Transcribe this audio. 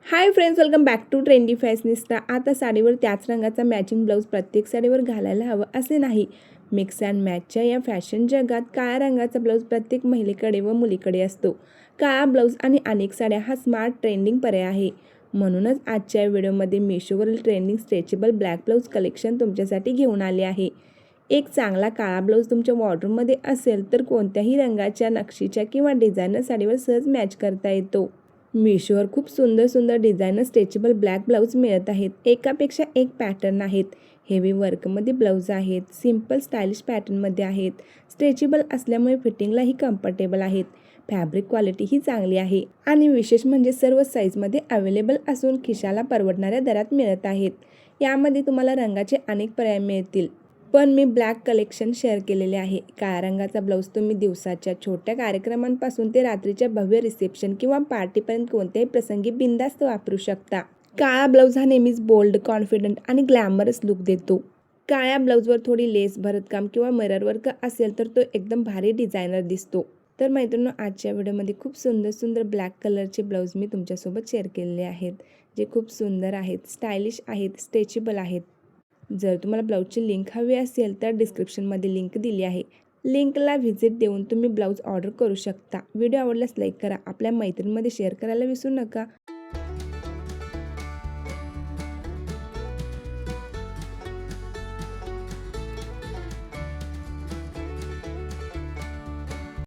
High friends, welcome back to trendy fashionista. आता साडीवर त्याच रंगाचा मॅचिंग ब्लाऊज प्रत्येक साडीवर घालायला हवं असे नाही. मिक्स अँड मॅचच्या या फॅशन जगात काळ्या रंगाचा ब्लाऊज प्रत्येक महिलेकडे व मुलीकडे असतो. काळा ब्लाऊज आणि अनेक साड्या हा स्मार्ट ट्रेंडिंग पर्याय आहे. म्हणूनच आजच्या व्हिडिओमध्ये मिशोवरील trending stretchable black blouse collection तुमच्यासाठी घेऊन आले आहे. एक चांगला काळा ब्लाऊज तुमच्या वॉर्डरोबमध्ये असेल तर कोणत्याही रंगाच्या, नक्षीच्या किंवा डिझायनर साडीवर सहज मॅच करता येतो. मिशोवर खूप सुंदर सुंदर डिझायनर स्ट्रेचेबल ब्लॅक ब्लाऊज मिळत आहेत. एकापेक्षा एक पॅटर्न आहेत. हेवी वर्कमध्ये ब्लाऊज आहेत. सिंपल स्टायलिश पॅटर्नमध्ये आहेत. स्ट्रेचेबल असल्यामुळे फिटिंगलाही कम्फर्टेबल आहेत. फॅब्रिक क्वालिटीही चांगली आहे आणि विशेष म्हणजे सर्व साईजमध्ये अवेलेबल असून खिशाला परवडणाऱ्या दरात मिळत आहेत. यामध्ये तुम्हाला रंगाचे अनेक पर्याय मिळतील, पण मी ब्लॅक कलेक्शन शेअर केलेले आहे. काळ्या रंगाचा ब्लाऊज तुम्ही दिवसाच्या छोट्या कार्यक्रमांपासून ते रात्रीच्या भव्य रिसेप्शन किंवा पार्टीपर्यंत कोणत्याही प्रसंगी बिनधास्त वापरू शकता. काळा ब्लाऊज हा नेहमीच बोल्ड, कॉन्फिडंट आणि ग्लॅमरस लुक देतो. काळ्या ब्लाऊजवर थोडी लेस, भरतकाम किंवा मिरर वर्क असेल तर तो एकदम भारी डिझायनर दिसतो. तर मैत्रिणींनो, आजच्या व्हिडिओमध्ये खूप सुंदर सुंदर ब्लॅक कलरचे ब्लाऊज मी तुमच्यासोबत शेअर केलेले आहेत, जे खूप सुंदर आहेत, स्टायलिश आहेत, स्ट्रेचेबल आहेत. जर तुम्हाला ब्लाऊजची लिंक हवी असेल तर डिस्क्रिप्शनमध्ये लिंक दिली आहे. लिंकला व्हिजिट देऊन तुम्ही ब्लाऊज ऑर्डर करू शकता. व्हिडिओ आवडल्यास लाईक करा, आपल्या मैत्रिणींमध्ये शेअर करायला विसरू नका.